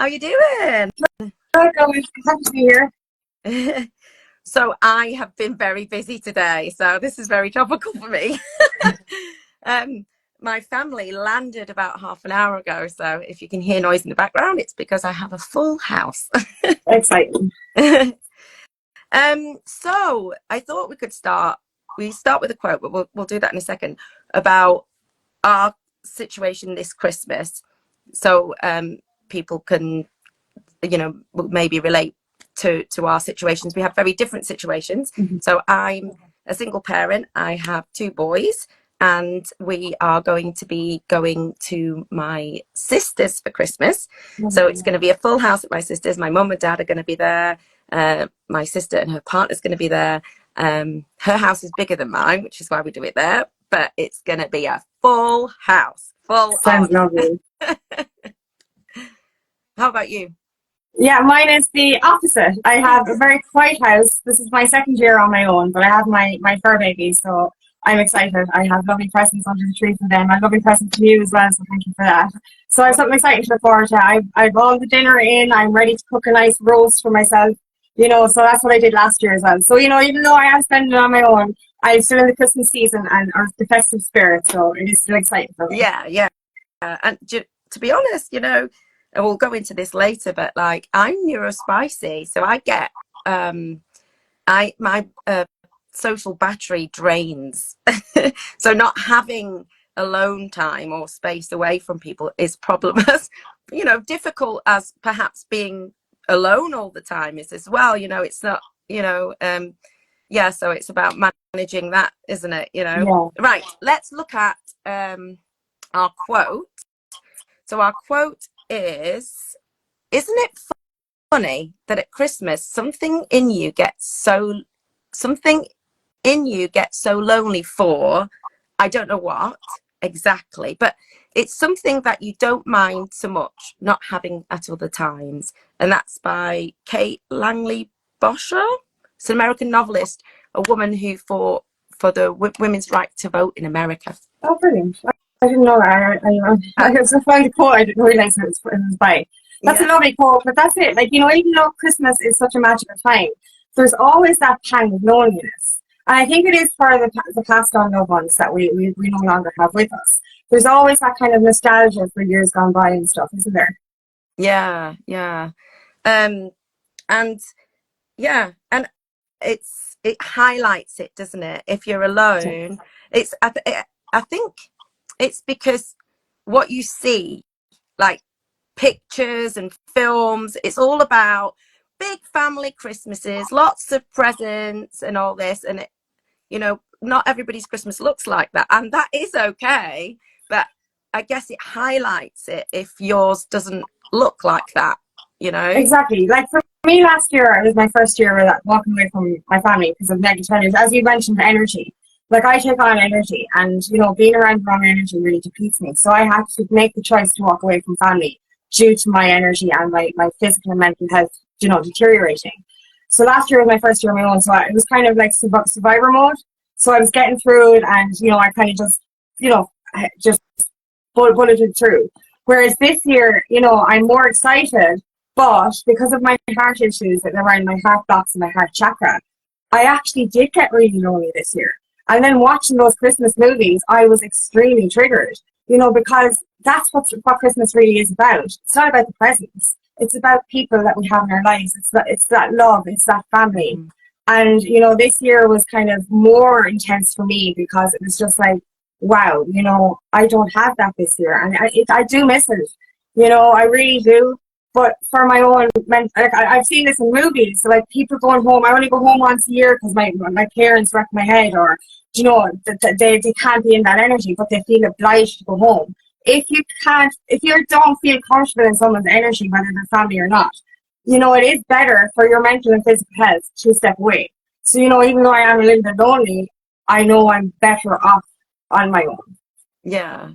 How you doing? Hi, going. Happy to be here. So I have been very busy today, so this is very topical for me. um, my family landed about half an hour ago, so if you can hear noise in the background, it's because I have a full house. Exciting. So I thought we could start. We start with a quote, but we'll do that in a second about our situation this Christmas, so people can maybe relate to our situations. We have very different situations. Mhm. So I'm a single parent. I have two boys, and we are going to be going to my sister's for Christmas. So it's going to be a full house at my sister's. My mum and dad are going to be there. My sister and her partner's going to be there. Her house is bigger than mine, which is why we do it there. But it's going to be a full house, full Sounds on. lovely. How about you? Yeah, mine is the opposite. I have a very quiet house. This is my second year on my own, but I have my fur babies, so I'm excited. I have lovely presents under the tree for them. I have lovely presents for you as well, so thank you for that. So I have something exciting to look forward to. I've all the dinner in. I'm ready to cook a nice roast for myself. So that's what I did last year as well. So even though I am spending it on my own, I'm still in the Christmas season and or the festive spirit, so it is still exciting for me. Yeah. And to be honest, and we'll go into this later, but like I'm neurospicy, so I get I my social battery drains. So not having alone time or space away from people is problem as difficult as perhaps being alone all the time is as well. It's not, yeah, so it's about managing that, isn't it? Yeah. Right, let's look at our quote. So our quote is, isn't it funny that at Christmas something in you gets so lonely for, I don't know what exactly, but it's something that you don't mind so much not having at other times. And that's by Kate Langley Bosher. It's an American novelist, a woman who fought for the women's right to vote in America. Oh, brilliant. I didn't know that. I was just finding a quote. I didn't realize it was by. That's a Yeah. lovely quote, but that's it. Like, even though Christmas is such a magical time, there's always that pang of loneliness. And I think it is for the passed on loved ones that we no longer have with us. There's always that kind of nostalgia for years gone by and stuff, isn't there? Yeah. Um, and yeah, and it highlights it, doesn't it? If you're alone, it's I think it's because what you see, like pictures and films, it's all about big family Christmases, lots of presents and all this, and not everybody's Christmas looks like that, and that is okay, but I guess it highlights it if yours doesn't look like that. Exactly. Like for me last year, it was my first year without walking away from my family because of negative energy. As you mentioned, energy. Like I take on energy and, being around wrong energy really depletes me. So I had to make the choice to walk away from family due to my energy and my physical and mental health, deteriorating. So last year was my first year on my own. So it was kind of like survivor mode. So I was getting through it and, I kind of just bulleted through. Whereas this year, I'm more excited, but because of my heart issues that around my heart blocks and my heart chakra, I actually did get really lonely this year. And then watching those Christmas movies, I was extremely triggered, because that's what Christmas really is about. It's not about the presents. It's about people that we have in our lives. It's that love. It's that family. And, this year was kind of more intense for me because it was just like, wow, I don't have that this year. And I do miss it. I really do. But for my own, like I've seen this in movies, so like people going home. I only go home once a year because my parents wreck my head, or they can't be in that energy, but they feel obliged to go home. If you don't feel comfortable in someone's energy, whether they're family or not, it is better for your mental and physical health to step away. So even though I am a little bit lonely, I know I'm better off on my own. Yeah.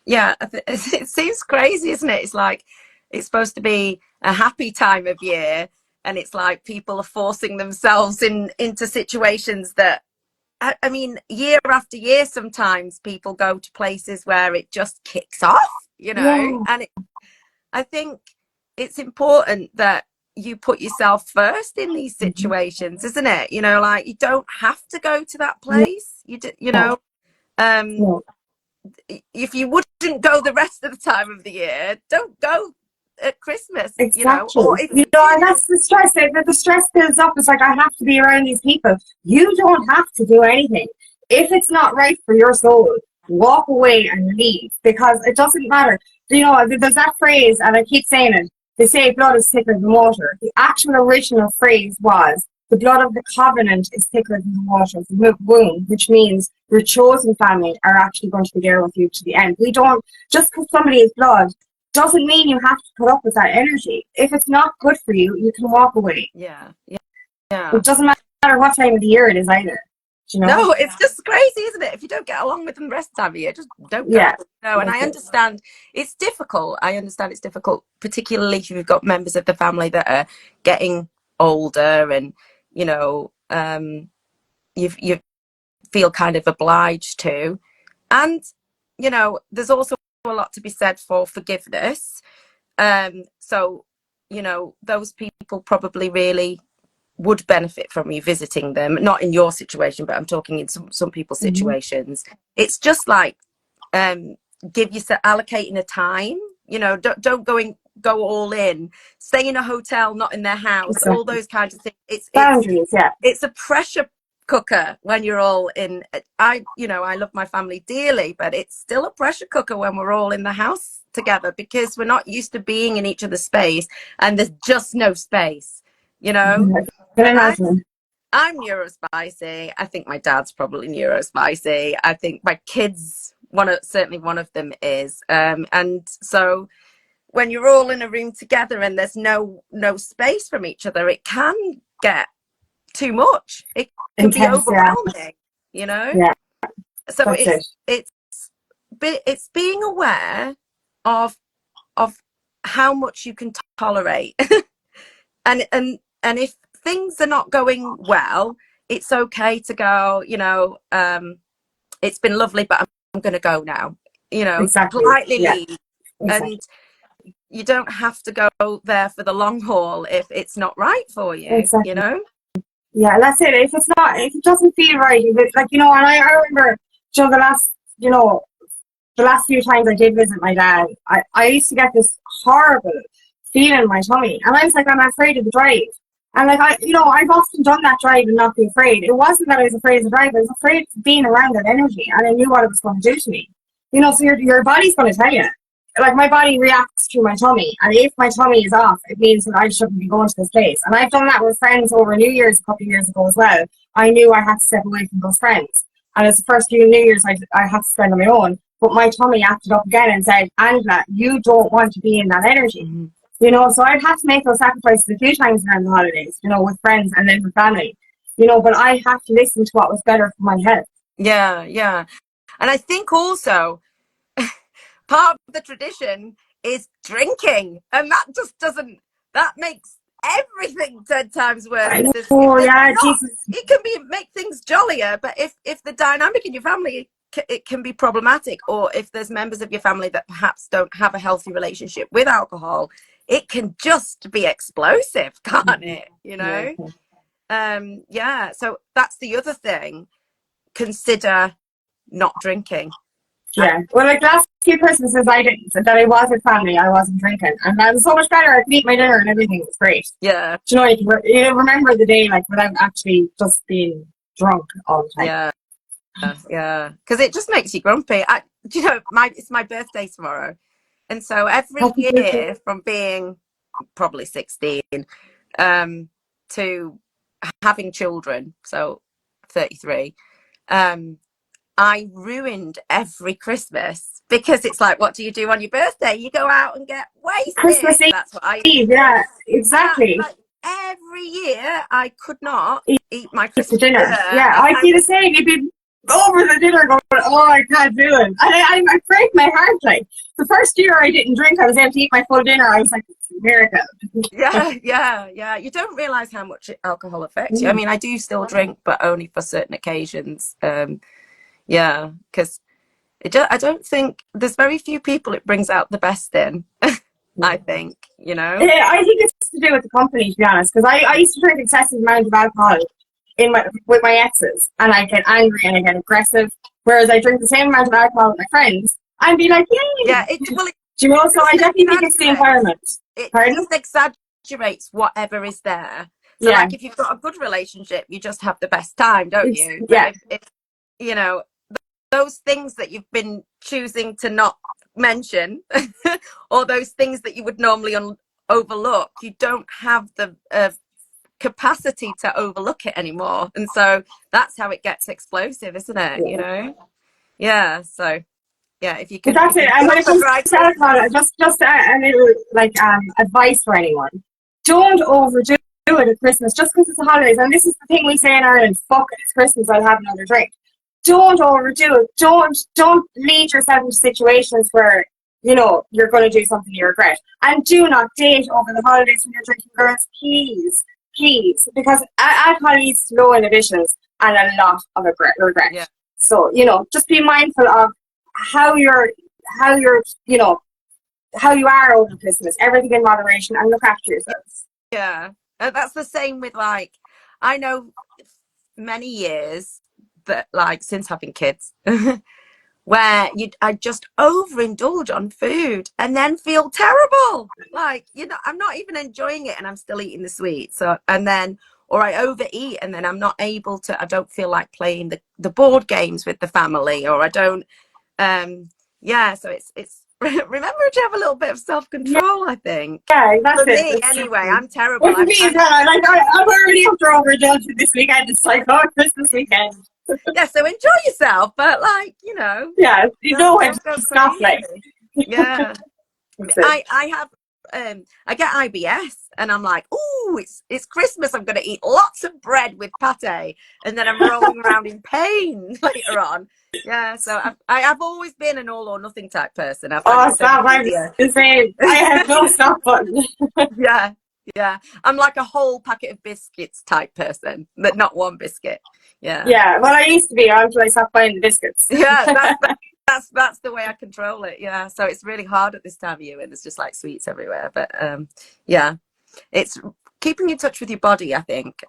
It seems crazy, isn't it? It's like it's supposed to be a happy time of year, and it's like people are forcing themselves into situations that, I mean, year after year, sometimes people go to places where it just kicks off, Yeah. and I think it's important that you put yourself first in these Mm-hmm. situations, isn't it? You know, like you don't have to go to that No, place. You know, um, no, if you wouldn't go the rest of the time of the year, don't go at Christmas, you know, exactly. or if You you know, and do, that's the stress. The stress builds up. It's like I have to be around these people. You don't have to do anything. If it's not right for your soul, walk away and leave because it doesn't matter. You know, there's that phrase, and I keep saying it. They say blood is thicker than water. The actual original phrase was the blood of the covenant is thicker than the water of the womb, which means your chosen family are actually going to be there with you to the end. We don't just because somebody is blood doesn't mean you have to put up with that energy. If it's not good for you, you can walk away. yeah, yeah, yeah. It doesn't matter what time of the year it is either. You know? No, it's just crazy, isn't it? If you don't get along with them the rest of the time of year, just don't go. Yeah. No, and That's I it. understand it's difficult. I understand it's difficult, particularly if you've got members of the family that are getting older, and you know, you feel kind of obliged to. And you know, there's also a lot to be said for forgiveness. So you know, those people probably really would benefit from you visiting them, not in your situation, but I'm talking in some people's Mm-hmm. situations. It's just like um give you allocating a time, you know, don't go all in, stay in a hotel, not in their house, all Exactly. those kinds of things. Boundaries, yeah. It's a pressure cooker when you're all in. I you know, I love my family dearly, but it's still a pressure cooker when we're all in the house together because we're not used to being in each other's space, and there's just no space, you know. I can And imagine. I'm neurospicy. I think my dad's probably neurospicy. I think my kids, certainly one of them is. And so when you're all in a room together and there's no space from each other, it can get too much. It can be Intense, yeah. overwhelming, you know. Yeah, So that's it. it's being aware of of how much you can tolerate, and if things are not going well, it's okay to go, you know, it's been lovely, but I'm going to go now, you know, Exactly. politely Yeah, leave. And exactly. you don't have to go there for the long haul if it's not right for you, you Exactly. know. Yeah, and that's it. If it's not, if it doesn't feel right, if it's like, you know, and I remember, you know, you know, the last few times I did visit my dad, I used to get this horrible feeling in my tummy. And I was like, I'm afraid of the drive. And like, you know, I've often done that drive and not be afraid. It wasn't that I was afraid of the drive, I was afraid of being around that energy and I knew what it was going to do to me. You know, so your body's going to tell you. Like, my body reacts to my tummy. And if my tummy is off, it means that I shouldn't be going to this place. And I've done that with friends over New Year's a couple of years ago as well. I knew I had to step away from those friends. And it's the first few New Year's I had to spend on my own. But my tummy acted up again and said, Angela, you don't want to be in that energy. Mm-hmm. You know, so I've had to make those sacrifices a few times around the holidays, you know, with friends and then with family. You know, but I have to listen to what was better for my health. Yeah, yeah. And I think also part of the tradition is drinking, and that just doesn't, that makes everything 10 times worse. I If know, there's yeah, not, Jesus. it can be make things jollier, but if the dynamic in your family, it can be problematic, or if there's members of your family that perhaps don't have a healthy relationship with alcohol, it can just be explosive, can't Mm-hmm. it, you Yeah. know. Yeah, so that's the other thing. Consider not drinking. Yeah. Well, like last few Christmases I didn't, that I was with family, I wasn't drinking. And that was so much better. I could eat my dinner and everything. It was great. Yeah, Do you know, you remember the day, like, without actually just being drunk all the time. yeah. Yeah, because it just makes you grumpy. You know, it's my birthday tomorrow, and so every Happy birthday. year from being probably 16 um, to having children, so 33, um, I ruined every Christmas because it's like, what do you do on your birthday? You go out and get Christmas wasted. That's what I Eve, did. yeah, Yeah, exactly. like every year I could not Eat eat my the Christmas dinner. dinner, Yeah, and I'd I be the was same. You'd be over the dinner going, oh, I can't do it. And I break my heart. Like, the first year I didn't drink, I was able to eat my full dinner. I was like, it's a miracle. yeah, yeah, yeah. You don't realize how much alcohol affects you. I Mm. mean, I do still drink, but only for certain occasions. Yeah, because I don't think there's very few people it brings out the best in. I think, Yeah, I think it's to do with the company, to be honest, because I used to drink excessive amounts of alcohol with my exes, and I get angry and I get aggressive. Whereas I drink the same amount of alcohol with my friends, and be like, yay! Yeah, it Do you know? So I definitely think it's the environment. it Pardon? just exaggerates whatever is there. So Yeah, like if you've got a good relationship, you just have the best time, don't it's you? But yeah, if you know those things that you've been choosing to not mention, or those things that you would normally overlook, you don't have the capacity to overlook it anymore, and so that's how it gets explosive, isn't it? yeah. Yeah. So yeah, But that's if it. you And do when have it a comes dry to alcohol, Christmas, just a little like advice for anyone: don't overdo it at Christmas just because it's the holidays. And this is the thing we say in Ireland: "Fuck it, it's Christmas. I'll have another drink." Don't overdo it. Don't lead yourself into situations where you're going to do something you regret. And do not date over the holidays when you're drinking, girls. Please, please, because alcohol leads to low inhibitions and a lot of regret. yeah, So just be mindful of how you're how you're how you are over Christmas. Everything in moderation, and look after yourselves. yeah. That's the same with like I know many years that like since having kids where I just overindulge on food and then feel terrible. Like, I'm not even enjoying it and I'm still eating the sweets. So, and then, or I overeat and then I'm not able to, I don't feel like playing the board games with the family, or I don't, yeah. So it's, remember to have a little bit of Yeah, self-control, I think. yeah, that's For it. me, That's anyway, something. I'm terrible. Well, for me as well, I'm already up for overindulging this weekend. It's like, oh, Christmas weekend. Yeah. So enjoy yourself, but like, Yeah, you know when don't go to stop, crazy. like. Yeah. That's it. I have I get IBS and I'm like, oh, it's Christmas. I'm gonna eat lots of bread with pate, and then I'm rolling around in pain later on. Yeah, so I've always been an all or nothing type person. I find Oh, it so much stop! I'm easier. the same. I have no stop button. Yeah, yeah. I'm like a whole packet of biscuits type person, but not one biscuit. Yeah. Yeah, well, I used to be until I stopped buying the biscuits. Yeah, that's the way I control it. Yeah. So it's really hard at this time of year when there's just like sweets everywhere. But yeah. It's keeping in touch with your body, I think,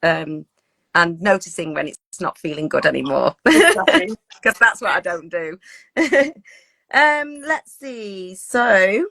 and noticing when it's not feeling good anymore, Exactly. because that's what I don't do. Let's see. So,